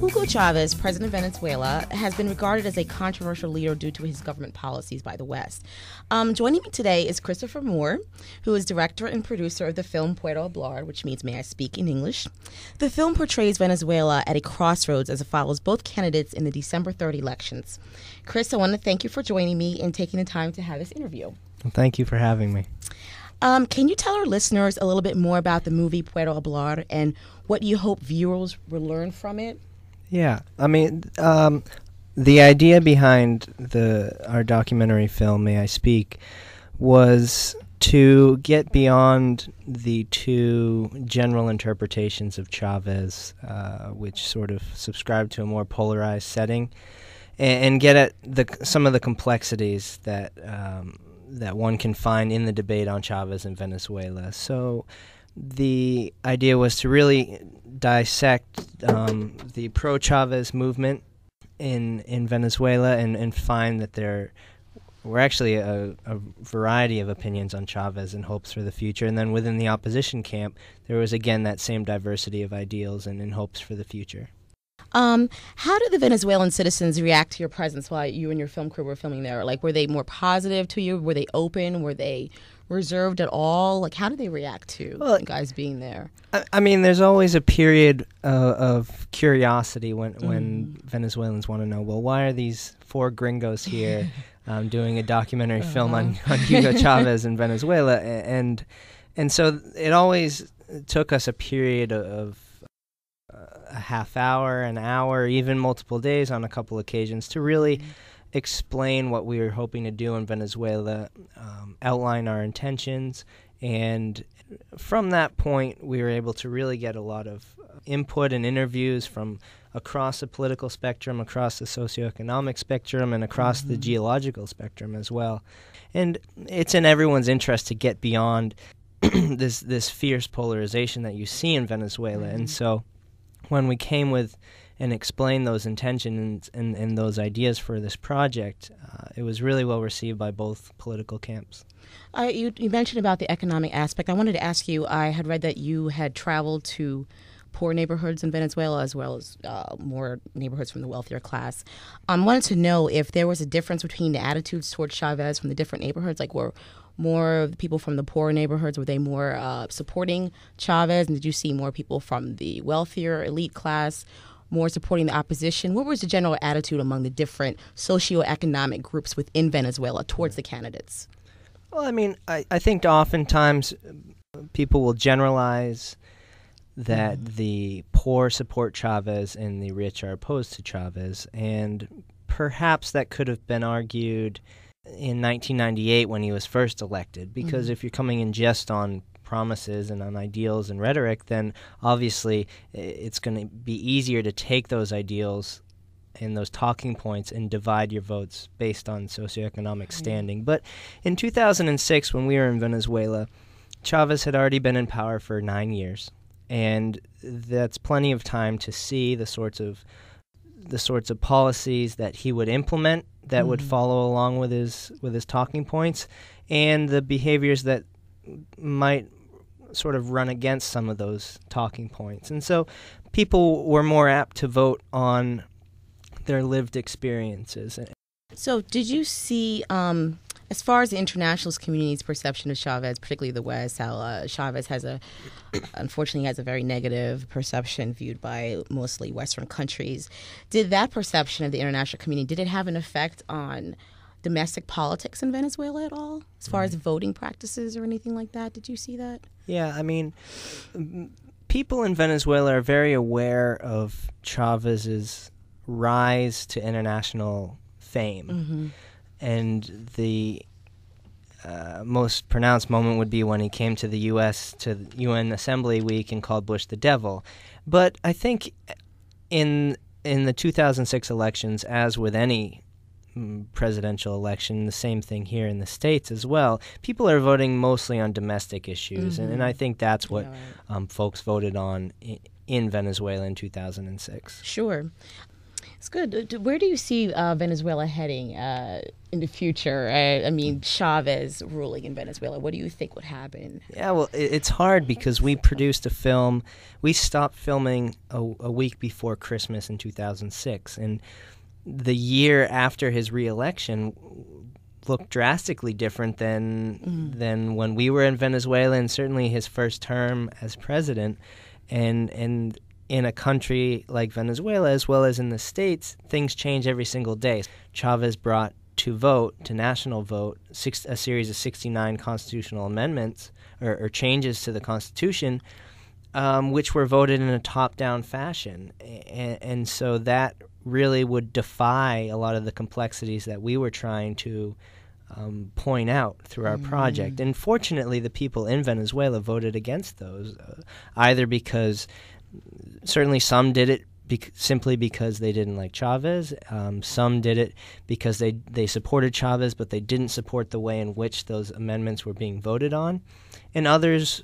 Hugo Chavez, president of Venezuela, has been regarded as a controversial leader due to his government policies by the West. Joining me today is Christopher Moore, who is director and producer of the film Puedo Hablar, which means May I Speak in English. The film portrays Venezuela at a crossroads as it follows both candidates in the December 3rd elections. Chris, I want to thank you for joining me and taking the time to have this interview. Well, thank you for having me. Can you tell our listeners a little bit more about the movie Puedo Hablar and what you hope viewers will learn from it? Yeah, I mean, the idea behind our documentary film, May I Speak, was to get beyond the two general interpretations of Chavez, which sort of subscribe to a more polarized setting, and get at some of the complexities that one can find in the debate on Chavez in Venezuela. So the idea was to really dissect the pro-Chavez movement in Venezuela and find that there were actually a variety of opinions on Chavez and hopes for the future. And then within the opposition camp, there was again that same diversity of ideals and hopes for the future. How did the Venezuelan citizens react to your presence while you and your film crew were filming there? Like, were they more positive to you? Were they open? Were they reserved at all? Like, how did they react to you guys being there? I mean, there's always a period of curiosity when Venezuelans want to know, well, why are these four gringos here doing a documentary film on Hugo Chavez in Venezuela? And so it always took us a period of a half hour, an hour, even multiple days on a couple occasions to really explain what we were hoping to do in Venezuela, outline our intentions, and from that point we were able to really get a lot of input and interviews from across the political spectrum, across the socioeconomic spectrum, and across the geological spectrum as well. And it's in everyone's interest to get beyond this fierce polarization that you see in Venezuela. And so when we came with and explained those intentions and those ideas for this project, it was really well received by both political camps. You mentioned about the economic aspect. I wanted to ask you, I had read that you had traveled to poor neighborhoods in Venezuela as well as more neighborhoods from the wealthier class. I wanted to know if there was a difference between the attitudes towards Chavez from the different neighborhoods. Like, were more of the people from the poor neighborhoods, were they more supporting Chavez? And did you see more people from the wealthier elite class more supporting the opposition? What was the general attitude among the different socioeconomic groups within Venezuela towards the candidates? Well, I mean, I think oftentimes people will generalize that the poor support Chavez and the rich are opposed to Chavez, and perhaps that could have been argued in 1998 when he was first elected, because if you're coming in just on promises and on ideals and rhetoric, then obviously it's going to be easier to take those ideals and those talking points and divide your votes based on socioeconomic standing. But in 2006, when we were in Venezuela, Chavez had already been in power for 9 years, and that's plenty of time to see the sorts of policies that he would implement that would follow along with his talking points, and the behaviors that might sort of run against some of those talking points. And so people were more apt to vote on their lived experiences. So did you see, as far as the internationalist community's perception of Chavez, particularly the West, how Chavez unfortunately has a very negative perception viewed by mostly Western countries. Did that perception of the international community, did it have an effect on domestic politics in Venezuela at all, as far as voting practices or anything like that? Did you see that? Yeah, I mean, people in Venezuela are very aware of Chavez's rise to international fame. And the most pronounced moment would be when he came to the U.S. to the UN Assembly Week and called Bush the devil. But I think in the 2006 elections, as with any presidential election, the same thing here in the States as well, people are voting mostly on domestic issues, and I think that's what folks voted on in Venezuela in 2006. Sure. It's good. Where do you see Venezuela heading in the future? I mean, Chavez ruling in Venezuela. What do you think would happen? Yeah, well, it's hard because we produced a film. We stopped filming a week before Christmas in 2006, and the year after his re-election looked drastically different than when we were in Venezuela, and certainly his first term as president. And in a country like Venezuela, as well as in the States, things change every single day. Chavez brought to national vote, a series of 69 constitutional amendments or changes to the Constitution, which were voted in a top-down fashion. And so that really would defy a lot of the complexities that we were trying to point out through our project. And fortunately, the people in Venezuela voted against those, either because certainly some did it simply because they didn't like Chavez. Some did it because they supported Chavez, but they didn't support the way in which those amendments were being voted on. And others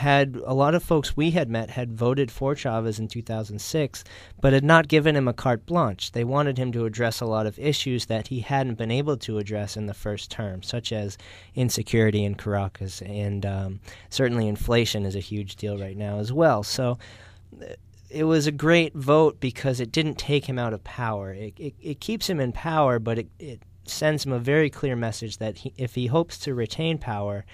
a lot of folks we had met had voted for Chavez in 2006, but had not given him a carte blanche. They wanted him to address a lot of issues that he hadn't been able to address in the first term, such as insecurity in Caracas, and certainly inflation is a huge deal right now as well. So it was a great vote because it didn't take him out of power. It keeps him in power, but it sends him a very clear message that if he hopes to retain power,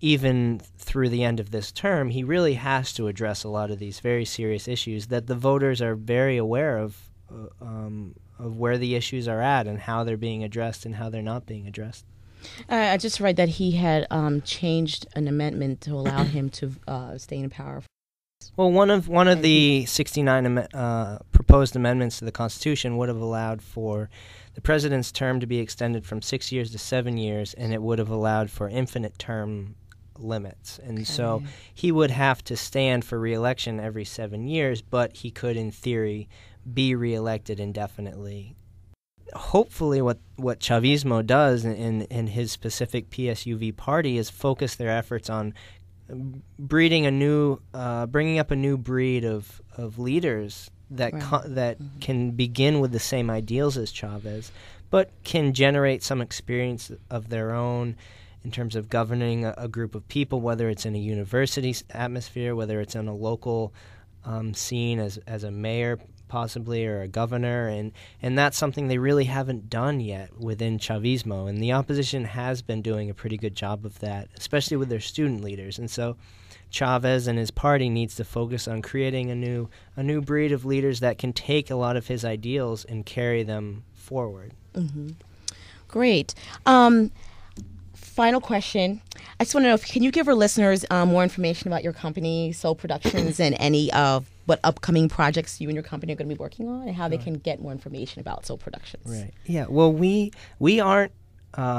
even through the end of this term, he really has to address a lot of these very serious issues that the voters are very aware of where the issues are at and how they're being addressed and how they're not being addressed. I just read that he had changed an amendment to allow him to stay in power. Well, one of the 69 proposed amendments to the Constitution would have allowed for the president's term to be extended from 6 years to 7 years, and it would have allowed for infinite term limits. And so he would have to stand for re-election every 7 years, but he could, in theory, be re-elected indefinitely. Hopefully what Chavismo does in his specific PSUV party is focus their efforts on bringing up a new breed of leaders that can begin with the same ideals as Chavez, but can generate some experience of their own in terms of governing a group of people, whether it's in a university atmosphere, whether it's in a local scene as a mayor possibly or a governor, and that's something they really haven't done yet within Chavismo, and the opposition has been doing a pretty good job of that, especially with their student leaders. And so Chavez and his party needs to focus on creating a new breed of leaders that can take a lot of his ideals and carry them forward. Mm-hmm. Great. Final question. I just want to know, can you give our listeners more information about your company, Soul Productions, and any of what upcoming projects you and your company are going to be working on, and how they can get more information about Soul Productions? Right. Yeah. Well, we aren't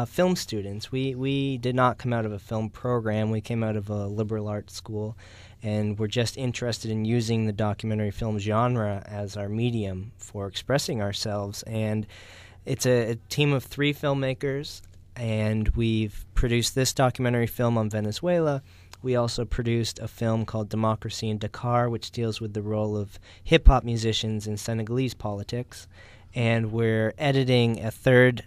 film students. We did not come out of a film program. We came out of a liberal arts school, and we're just interested in using the documentary film genre as our medium for expressing ourselves. And it's a team of 3 filmmakers, and we've produced this documentary film on Venezuela. We also produced a film called Democracy in Dakar, which deals with the role of hip-hop musicians in Senegalese politics. And we're editing a 3rd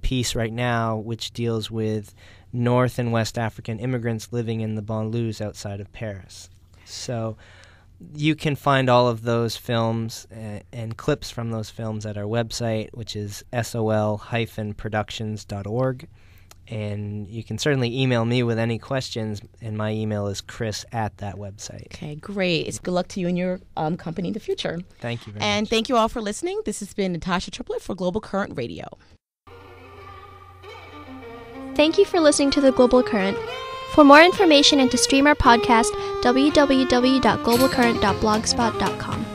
piece right now, which deals with North and West African immigrants living in the banlieues outside of Paris. So you can find all of those films and clips from those films at our website, which is sol-productions.org. And you can certainly email me with any questions, and my email is chris@that website. Okay, great. It's good luck to you and your company in the future. Thank you very much. And thank you all for listening. This has been Natasha Triplett for Global Current Radio. Thank you for listening to The Global Current. For more information and to stream our podcast, www.globalcurrent.blogspot.com.